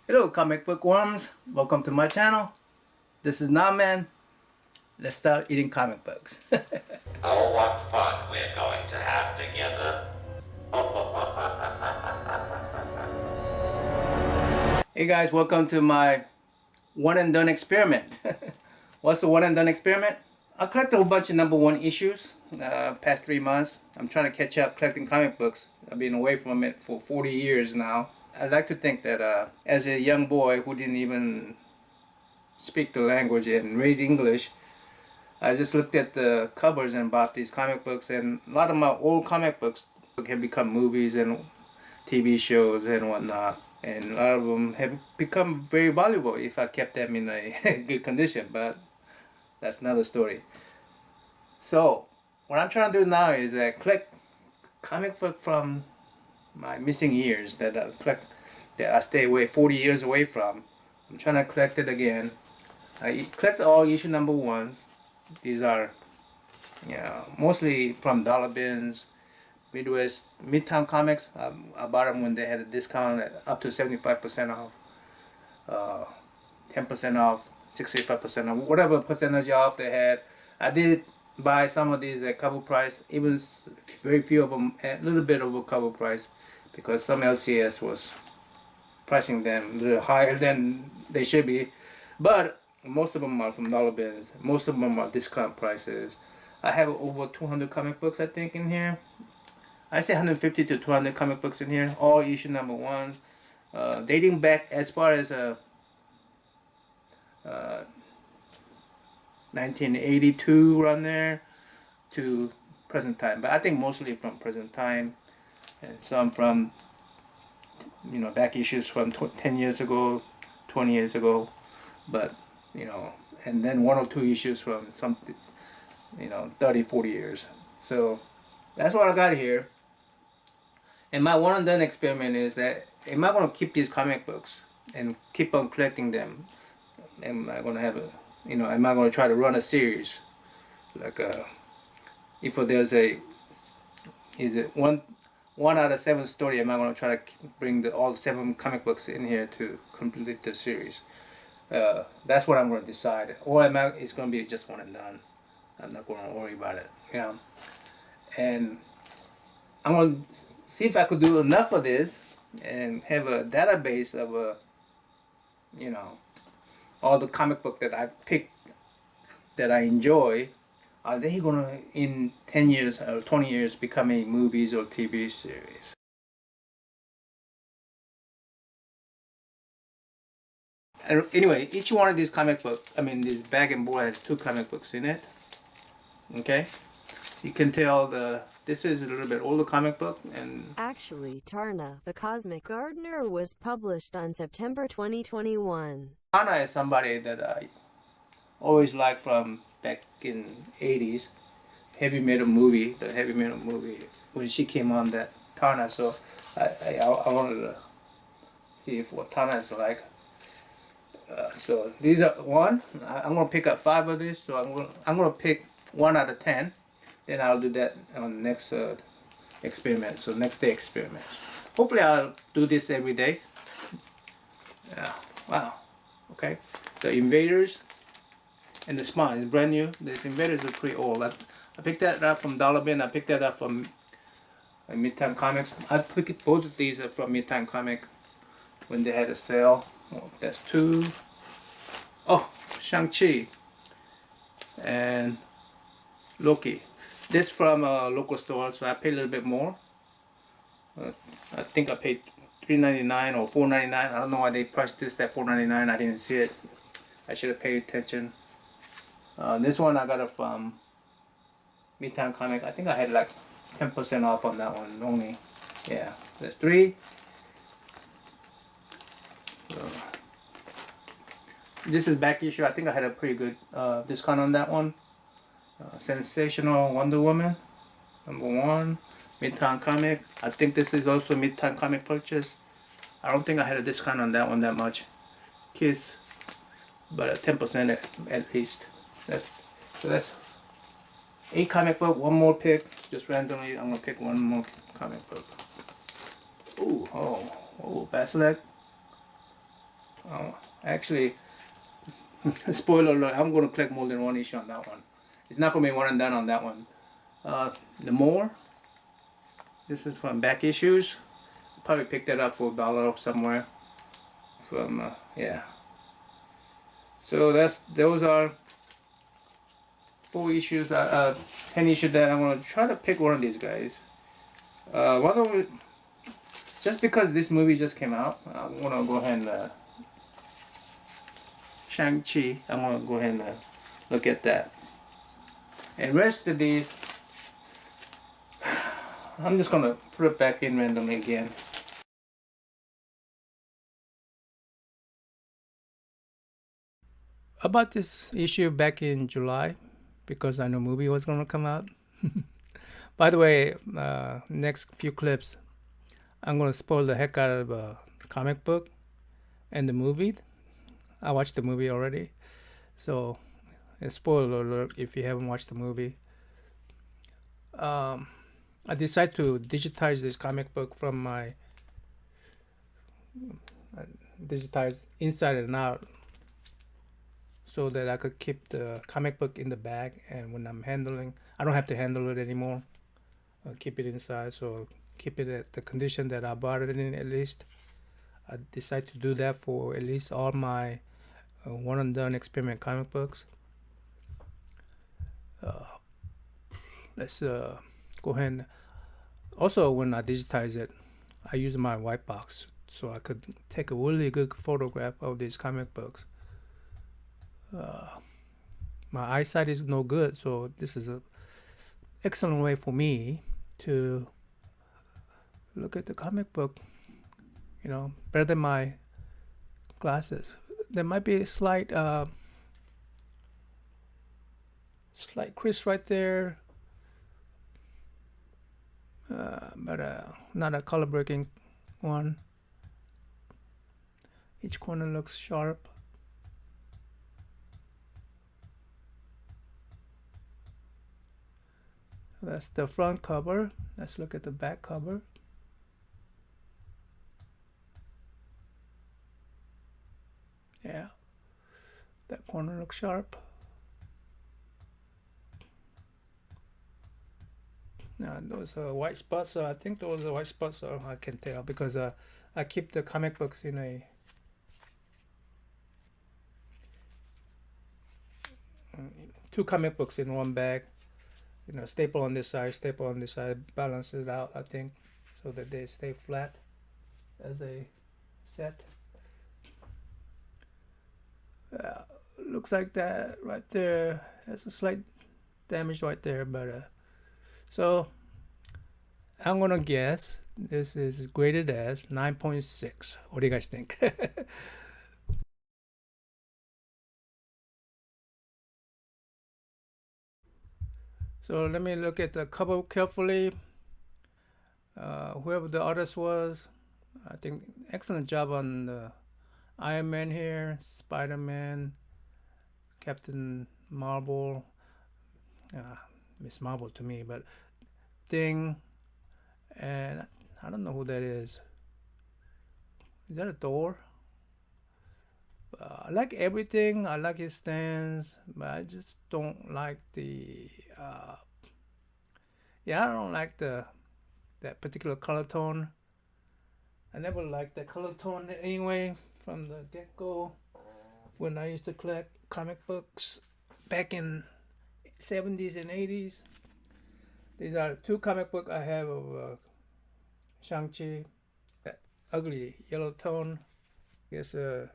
Hello comic book worms, welcome to my channel. This is Naman. Let's start eating comic books. Oh, what fun we're going to have together. Hey guys, welcome to my one and done experiment. What's the one and done experiment? I collected a whole bunch of number one issues past 3 months. I'm trying to catch up collecting comic books. I've been away from it for 40 years now. I'd like to think that as a young boy who didn't even speak the language and read English, I just looked at the covers and bought these comic books, and a lot of my old comic books have become movies and TV shows and whatnot, and a lot of them have become very valuable if I kept them in a good condition, but that's another story. So what I'm trying to do now is collect comic book from my missing years that I collect, that I stay away 40 years away from. I'm trying to collect it again. I collect all issue number ones. These are mostly from dollar bins, Midwest, Midtown Comics. I bought them when they had a discount at up to 75% off, 10% off, 65% off, whatever percentage off they had. I did buy some of these at cover price, even very few of them at a little bit over cover price, because some LCS was pricing them a little higher than they should be. But most of them are from dollar bins. Most of them are discount prices. I have over 200 comic books, I think, in here. I say 150 to 200 comic books in here, all issue number one, dating back as far as 1982 around there to present time. But I think mostly from present time, and some from back issues from 10 years ago, 20 years ago. But and then one or two issues from some 30, 40 years. So that's what I got here. And my one and done experiment is that, am I going to keep these comic books and keep on collecting them? Am I going to have am I going to try to run a series? Like, if there's is it one out of seven story, am I going to try to bring all seven comic books in here to complete the series? That's what I'm going to decide. Or it's going to be just one and done. I'm not going to worry about it. And I'm going to see if I could do enough of this and have a database of all the comic book that I picked that I enjoy. Are they gonna in 10 years or 20 years become a movies or TV series? And anyway, each one of these comic book, this bag and board has two comic books in it. Okay, you can tell this is a little bit older comic book, and Actually, Tarna, the Cosmic Gardener was published on September 2021. Anna is somebody that I always liked from back in 80s heavy metal movie, the heavy metal movie when she came on that Tana. So I wanted to see if what Tana is like. So these are one. I'm gonna pick up five of these. So I'm gonna pick one out of 10. Then I'll do that on the next experiment. So next day experiments. Hopefully I'll do this every day. Yeah. Wow. Okay. The Invaders and the Spawn is brand new. The Invaders are pretty old. I picked that up from Dollar Bin. I picked that up from Midtime Comics. I picked both of these up from Midtime Comic when they had a sale. Oh, that's two. Oh, Shang-Chi and Loki. This from a local store, so I paid a little bit more. I think I paid $3.99 or $4.99. I don't know why they priced this at $4.99. I didn't see it. I should have paid attention. This one I got it from Midtown Comic. I think I had like 10% off on that one only. Yeah, there's three. So, this is back issue. I think I had a pretty good discount on that one. Sensational Wonder Woman, number one. Midtown Comic. I think this is also Midtown Comic purchase. I don't think I had a discount on that one that much. Kiss, but 10% at least. That's 8 comic book. One more pick. Just randomly, I'm gonna pick one more comic book. Ooh, oh, Basilisk. Actually, spoiler alert, I'm going to collect more than one issue on that one. It's not going to be one and done on that one. The more, this is from back issues. Probably picked that up for $1 somewhere. From yeah. So those are 4 issues. 10 issues that I'm gonna try to pick one of these guys. One of it, just because this movie just came out, I'm gonna go ahead and Shang-Chi. I'm gonna go ahead and look at that. And rest of these, I'm just gonna put it back in randomly again. About this issue back in July, because I knew movie was gonna come out. By the way, next few clips, I'm gonna spoil the heck out of the comic book and the movie. I watched the movie already, so a spoiler alert if you haven't watched the movie. I decided to digitize this comic book from my digitize inside and out, so that I could keep the comic book in the bag, and when I'm handling, I don't have to handle it anymore. I'll keep it inside, so keep it at the condition that I bought it in at least. I decided to do that for at least all my one and done experiment comic books. Let's go ahead and also, when I digitize it, I use my white box so I could take a really good photograph of these comic books. My eyesight is no good, so this is an excellent way for me to look at the comic book, better than my glasses. There might be a slight crease right there, but not a color breaking one. Each corner looks sharp. That's the front cover. Let's look at the back cover. Yeah, that corner looks sharp. Now those are white spots. So I think those are white spots. So I can tell because I keep the comic books in a two comic books in one bag. Staple on this side, staple on this side, balance it out. I think so that they stay flat as a set. Looks like that right there. Has a slight damage right there, but so I'm gonna guess this is graded as 9.6. What do you guys think? So let me look at the cover carefully. Whoever the artist was, I think excellent job on the Iron Man here, Spider-Man, Captain Marvel, Miss Marvel to me, but Thing, and I don't know who that is. Is that a Thor? I like everything. I like his stance, but I just don't like the. I don't like that particular color tone. I never liked that color tone anyway from the get go. When I used to collect comic books back in 70s and 80s. These are two comic book I have of Shang-Chi. That ugly yellow tone. I guess the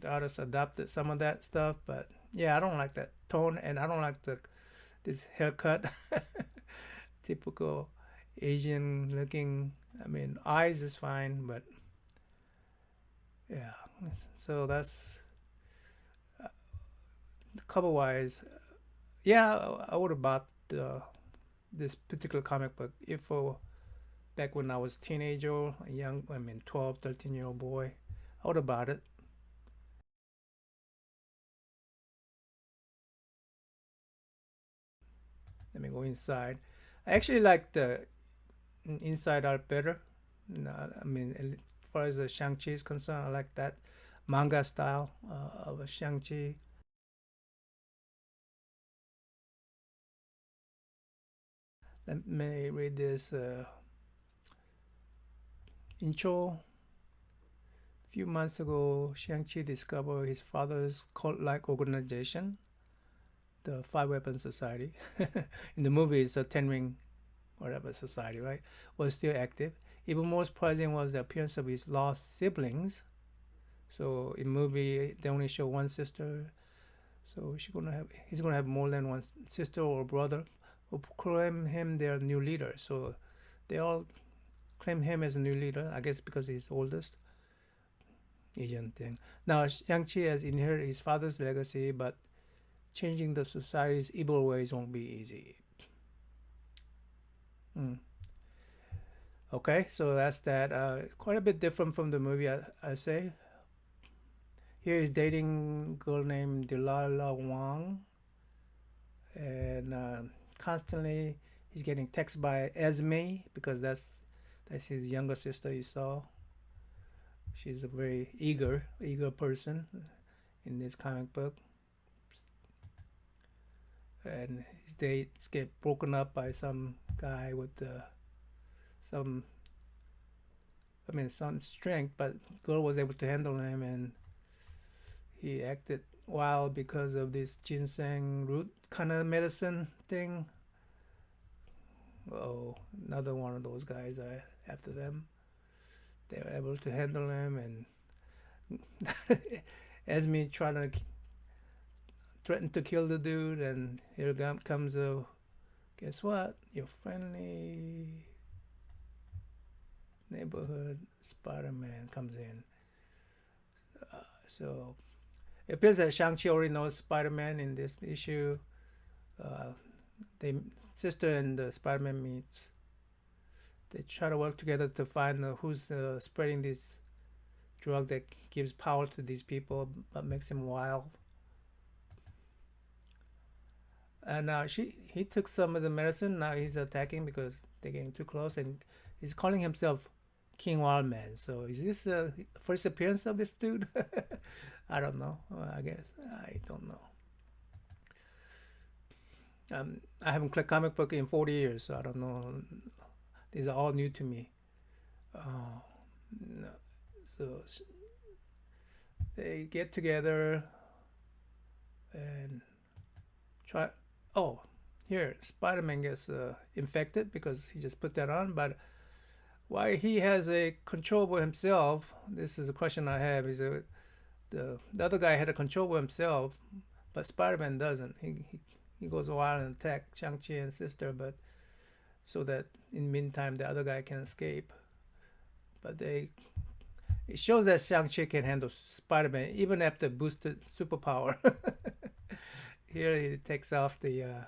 artist adopted some of that stuff, but yeah, I don't like that tone, and I don't like this haircut. Typical Asian looking. I mean, eyes is fine, but yeah. So that's cover wise. Yeah, I would have bought this particular comic book if back when I was teenager, a young, 12, 13-year-old boy. I would have bought it. Let me go inside. I actually like the inside art better. No, far as the Shang-Chi is concerned. I like that manga style of Shang-Chi. Let me read this intro. A few months ago, Shang-Chi discovered his father's cult-like organization, the Five Weapon Society. In the movie, it's a Ten Ring, whatever society, right? Was still active. Even more surprising was the appearance of his lost siblings. So in movie, they only show one sister. So he's gonna have more than one sister or brother who claim him their new leader. So they all claim him as a new leader. I guess because he's oldest. Asian thing. Now Shang-Chi has inherited his father's legacy, but changing the society's evil ways won't be easy. Okay, so that's that. Quite a bit different from the movie, I say. Here he's dating a girl named Delilah Wang, and constantly he's getting texted by Esme because that's his younger sister. You saw. She's a very eager person in this comic book, and his dates get broken up by some guy with some, I mean, some strength, but girl was able to handle him, and he acted wild because of this ginseng root kind of medicine thing. Oh, another one of those guys are after them. They were able to handle him, and Esme trying to threaten to kill the dude, and here comes guess what? Your friendly neighborhood Spider-Man comes in. So it appears that Shang-Chi already knows Spider-Man in this issue. They sister and Spider-Man meets. They try to work together to find who's spreading this drug that gives power to these people but makes them wild. And he took some of the medicine. Now he's attacking because they're getting too close, and he's calling himself King Wildman. So is this the first appearance of this dude? I don't know. I guess I don't know. I haven't clicked comic book in 40 years, so I don't know. These are all new to me. No. So they get together and try. Oh, here Spider-Man gets infected because he just put that on. But why he has a control over himself? This is a question I have. Is the other guy had a control over himself, but Spider-Man doesn't. He goes wild and attacks Shang-Chi and sister, but so that in the meantime the other guy can escape. But it shows that Shang-Chi can handle Spider-Man even after boosted superpower. Here he takes off the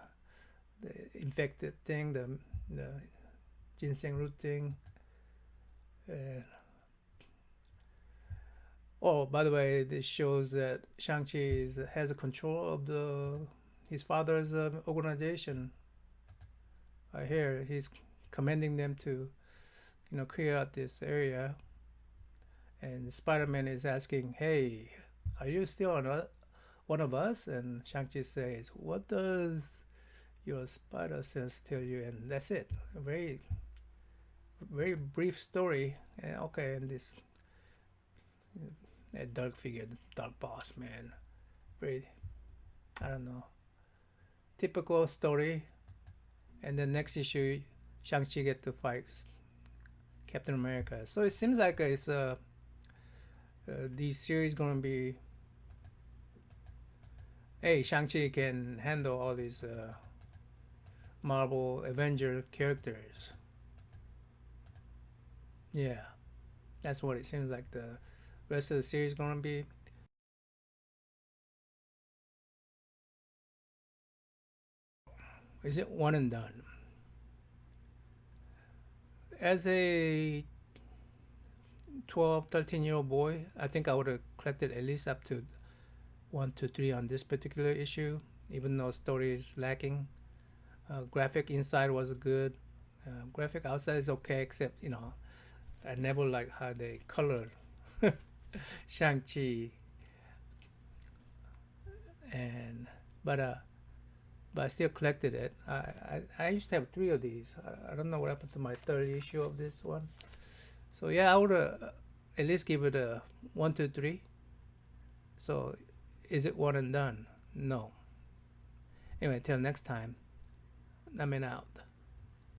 infected thing, the ginseng root thing. Oh, by the way, this shows that Shang-Chi has a control of his father's organization. Right here, he's commanding them to, clear out this area. And Spider-Man is asking, "Hey, are you still one of us?" And Shang-Chi says, "What does your spider sense tell you?" And that's it. A very, very brief story. And okay, and this a dark figure, dark boss man, very, I don't know, typical story. And the next issue, Shang-Chi get to fight Captain America. So it seems like it's these series gonna be. Hey, Shang-Chi can handle all these Marvel Avenger characters. Yeah, that's what it seems like the rest of the series gonna be. Is it one and done? As a 12, 13-year-old boy, I think I would have collected at least up to 1 to 3 on this particular issue, even though story is lacking. Graphic inside was good. Graphic outside is okay, except I never like how they color Shang-Chi, and but uh but I still collected it. I used to have three of these. I don't know what happened to my third issue of this one. So yeah, I would at least give it a 1, 2, 3. So is it one and done? No. Anyway, till next time, I'm out.